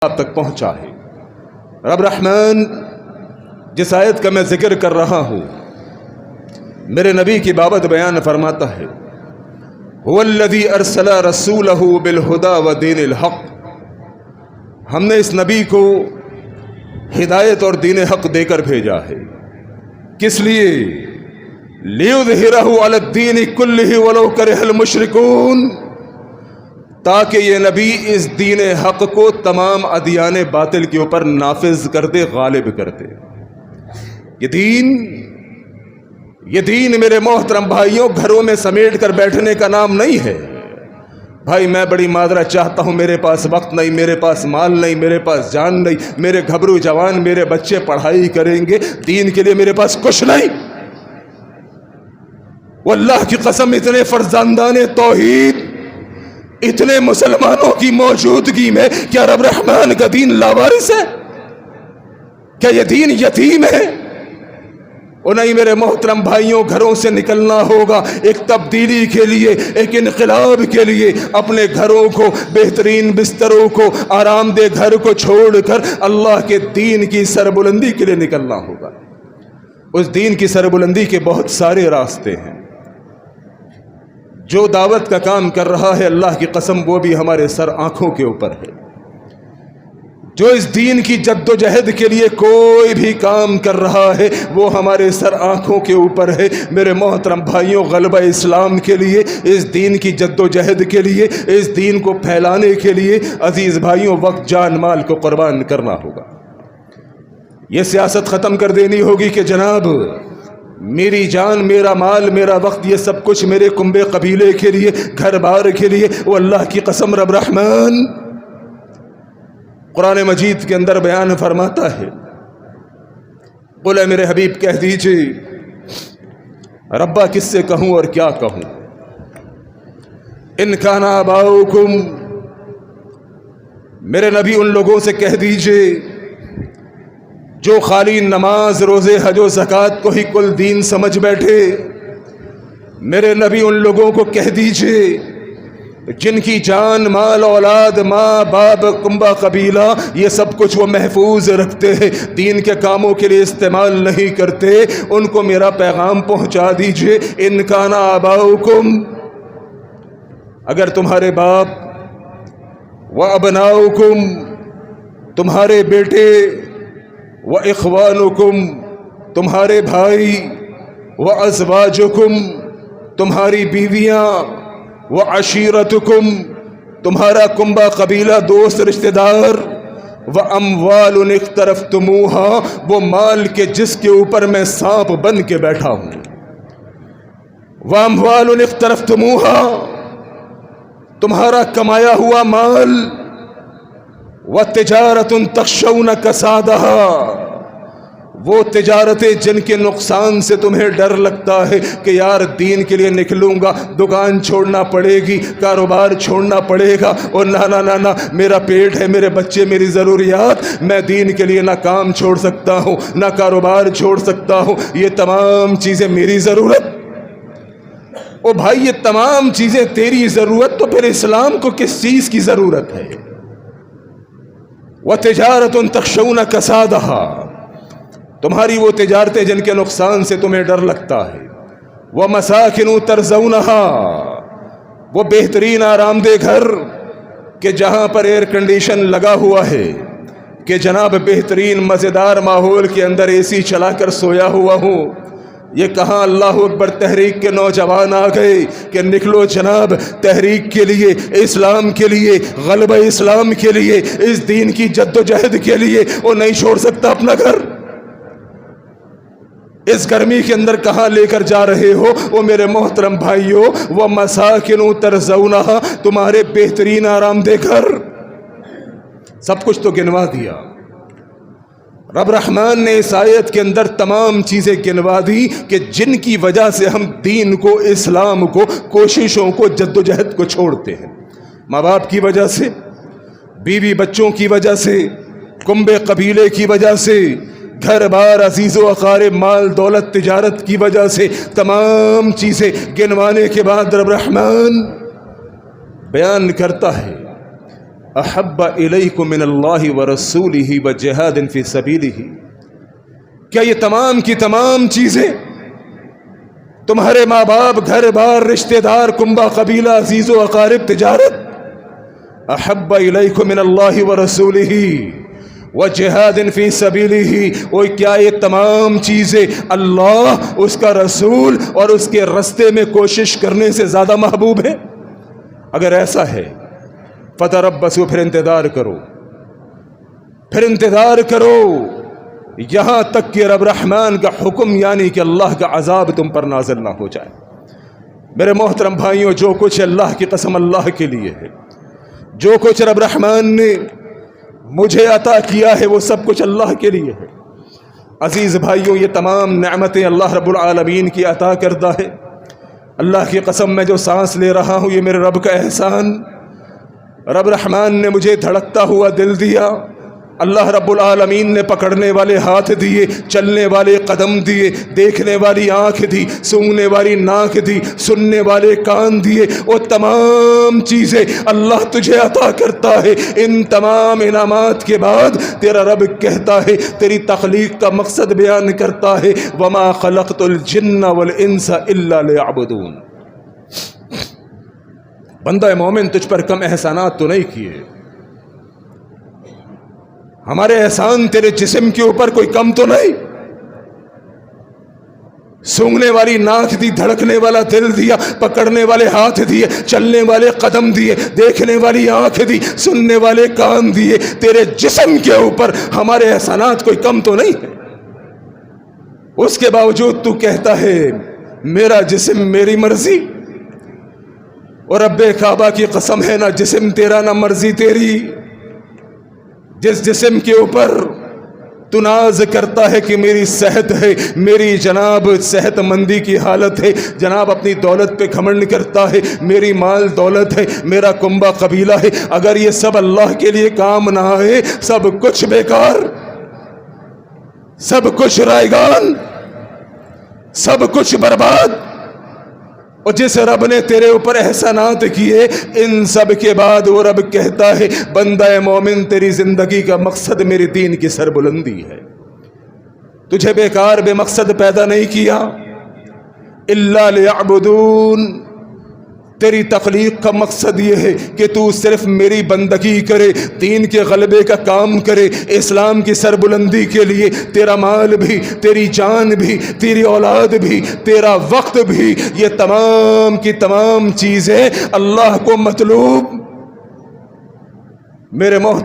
آپ تک پہنچا ہے۔ رب رحمان جس آیت کا میں ذکر کر رہا ہوں میرے نبی کی بابت بیان فرماتا ہے، هو الذی ارسل رسولہ بالہدی ودین الحق، ہم نے اس نبی کو ہدایت اور دین حق دے کر بھیجا ہے۔ کس لیے؟ لیظہرہ علی الدین کلہ ولو کرہ المشرکون، تاکہ یہ نبی اس دین حق کو تمام ادیان باطل کے اوپر نافذ کر دے، غالب کر دے۔ یہ دین میرے محترم بھائیوں گھروں میں سمیٹ کر بیٹھنے کا نام نہیں ہے۔ بھائی میں بڑی معذرت چاہتا ہوں، میرے پاس وقت نہیں، میرے پاس مال نہیں، میرے پاس جان نہیں، میرے گھبرو جوان میرے بچے پڑھائی کریں گے، دین کے لیے میرے پاس کچھ نہیں۔ واللہ کی قسم اتنے فرزندان توحید، اتنے مسلمانوں کی موجودگی میں کیا رب رحمان کا دین لاوارث ہے؟ کیا یہ دین یتیم ہے؟ اور نہیں میرے محترم بھائیوں، گھروں سے نکلنا ہوگا ایک تبدیلی کے لیے، ایک انقلاب کے لیے۔ اپنے گھروں کو، بہترین بستروں کو، آرام دہ گھر کو چھوڑ کر اللہ کے دین کی سربلندی کے لیے نکلنا ہوگا۔ اس دین کی سربلندی کے بہت سارے راستے ہیں۔ جو دعوت کا کام کر رہا ہے اللہ کی قسم وہ بھی ہمارے سر آنکھوں کے اوپر ہے۔ جو اس دین کی جد و جہد کے لیے کوئی بھی کام کر رہا ہے وہ ہمارے سر آنکھوں کے اوپر ہے۔ میرے محترم بھائیوں، غلبہ اسلام کے لیے، اس دین کی جد و جہد کے لیے، اس دین کو پھیلانے کے لیے عزیز بھائیوں وقت جان مال کو قربان کرنا ہوگا۔ یہ سیاست ختم کر دینی ہوگی کہ جناب میری جان، میرا مال، میرا وقت، یہ سب کچھ میرے کنبے قبیلے کے لیے، گھر بار کے لیے۔ وہ اللہ کی قسم رب رحمان قرآن مجید کے اندر بیان فرماتا ہے، قل اے میرے حبیب کہہ دیجئے ربا کس سے کہوں اور کیا کہوں، ان کان آباؤکم، میرے نبی ان لوگوں سے کہہ دیجئے جو خالی نماز، روزے، حج و زکوٰۃ کو ہی کل دین سمجھ بیٹھے۔ میرے نبی ان لوگوں کو کہہ دیجئے جن کی جان، مال، اولاد، ماں باپ، کنبہ قبیلہ یہ سب کچھ وہ محفوظ رکھتے ہیں، دین کے کاموں کے لیے استعمال نہیں کرتے، ان کو میرا پیغام پہنچا دیجئے، ان کان آباؤکم، اگر تمہارے باپ، و ابناؤکم، تمہارے بیٹے، و اخوانکم، تمہارے بھائی، و ازواجکم، تمہاری بیویاں، و عشیرتکم، تمہارا کنبہ قبیلہ، دوست، رشتہ دار، و اموال اقترفتموہا، وہ مال کے جس کے اوپر میں سانپ بن کے بیٹھا ہوں، و اموال اقترفتموہا، تمہارا کمایا ہوا مال، و تجارت تخشون کسادہا، وہ تجارتیں جن کے نقصان سے تمہیں ڈر لگتا ہے کہ یار دین کے لیے نکلوں گا، دکان چھوڑنا پڑے گی، کاروبار چھوڑنا پڑے گا، اور نہ میرا پیٹ ہے، میرے بچے، میری ضروریات، میں دین کے لیے نہ کام چھوڑ سکتا ہوں، نہ کاروبار چھوڑ سکتا ہوں، یہ تمام چیزیں میری ضرورت۔ او بھائی یہ تمام چیزیں تیری ضرورت، تو پھر اسلام کو کس چیز کی ضرورت ہے؟ وَتِجَارَةٌ تَخْشَوْنَ كَسَادَهَا، تمہاری وہ تجارتیں جن کے نقصان سے تمہیں ڈر لگتا ہے، وَمَسَاكِنُ تَرْضَوْنَهَا، وہ بہترین آرام دہ گھر کہ جہاں پر ایئر کنڈیشن لگا ہوا ہے، کہ جناب بہترین مزیدار ماحول کے اندر اے سی چلا کر سویا ہوا ہوں۔ یہ کہاں اللہ اکبر تحریک کے نوجوان آ گئے کہ نکلو جناب تحریک کے لیے، اسلام کے لیے، غلبہ اسلام کے لیے، اس دین کی جد و جہد کے لیے۔ وہ نہیں چھوڑ سکتا اپنا گھر، اس گرمی کے اندر کہاں لے کر جا رہے ہو؟ وہ میرے محترم بھائیوں، وہ مساکن ترضونہا، تمہارے بہترین آرام دہ گھر، سب کچھ تو گنوا دیا۔ رب رحمان نے اس آیت کے اندر تمام چیزیں گنوا دی کہ جن کی وجہ سے ہم دین کو، اسلام کو، کوششوں کو، جد و جہد کو چھوڑتے ہیں۔ ماں باپ کی وجہ سے، بیوی بچوں کی وجہ سے، کنبے قبیلے کی وجہ سے، گھر بار، عزیز و اقارب، مال دولت، تجارت کی وجہ سے، تمام چیزیں گنوانے کے بعد رب رحمان بیان کرتا ہے احب الیکم من اللہ ورسولہ وجہاد فی سبیلہ، کیا یہ تمام کی تمام چیزیں تمہارے ماں باپ، گھر بار، رشتہ دار، کنبہ قبیلہ، عزیز و اقارب، تجارت، احب الیکم من اللہ ورسولہ وجہاد فی سبیلہ، وہ کیا یہ تمام چیزیں اللہ، اس کا رسول اور اس کے رستے میں کوشش کرنے سے زیادہ محبوب ہیں؟ اگر ایسا ہے فتربصوا، پھر انتظار کرو، پھر انتظار کرو یہاں تک کہ رب رحمان کا حکم یعنی کہ اللہ کا عذاب تم پر نازل نہ ہو جائے۔ میرے محترم بھائیوں، جو کچھ اللہ کی قسم اللہ کے لیے ہے، جو کچھ رب رحمان نے مجھے عطا کیا ہے وہ سب کچھ اللہ کے لیے ہے۔ عزیز بھائیوں، یہ تمام نعمتیں اللہ رب العالمین کی عطا کردہ ہے۔ اللہ کی قسم میں جو سانس لے رہا ہوں یہ میرے رب کا احسان۔ رب رحمان نے مجھے دھڑکتا ہوا دل دیا، اللہ رب العالمین نے پکڑنے والے ہاتھ دیے، چلنے والے قدم دیے، دیکھنے والی آنکھ دی، سونگنے والی ناک دی، سننے والے کان دیے۔ وہ تمام چیزیں اللہ تجھے عطا کرتا ہے۔ ان تمام انعامات کے بعد تیرا رب کہتا ہے، تیری تخلیق کا مقصد بیان کرتا ہے، وما خلقت الجن والانس الا لیعبدون۔ بندہ مومن، تجھ پر کم احسانات تو نہیں کیے، ہمارے احسان تیرے جسم کے اوپر کوئی کم تو نہیں۔ سونگنے والی ناک دی، دھڑکنے والا دل دیا، پکڑنے والے ہاتھ دیے، چلنے والے قدم دیے، دیکھنے والی آنکھ دی، سننے والے کان دیے۔ تیرے جسم کے اوپر ہمارے احسانات کوئی کم تو نہیں ہے، اس کے باوجود تو کہتا ہے میرا جسم میری مرضی۔ اور رب کعبہ کی قسم ہے، نہ جسم تیرا نہ مرضی تیری۔ جس جسم کے اوپر تو ناز کرتا ہے کہ میری صحت ہے، میری جناب صحت مندی کی حالت ہے، جناب اپنی دولت پہ گھمنڈ کرتا ہے، میری مال دولت ہے، میرا کنبہ قبیلہ ہے، اگر یہ سب اللہ کے لیے کام نہ آئے، سب کچھ بیکار، سب کچھ رائگان، سب کچھ برباد۔ اور جس رب نے تیرے اوپر احسانات کیے، ان سب کے بعد وہ رب کہتا ہے بندہ مومن، تیری زندگی کا مقصد میری دین کی سربلندی ہے۔ تجھے بیکار بے مقصد پیدا نہیں کیا، الا لیعبدون۔ تیری تخلیق کا مقصد یہ ہے کہ تو صرف میری بندگی کرے، دین کے غلبے کا کام کرے، اسلام کی سربلندی کے لیے تیرا مال بھی، تیری جان بھی، تیری اولاد بھی، تیرا وقت بھی، یہ تمام کی تمام چیزیں اللہ کو مطلوب۔ میرے محترم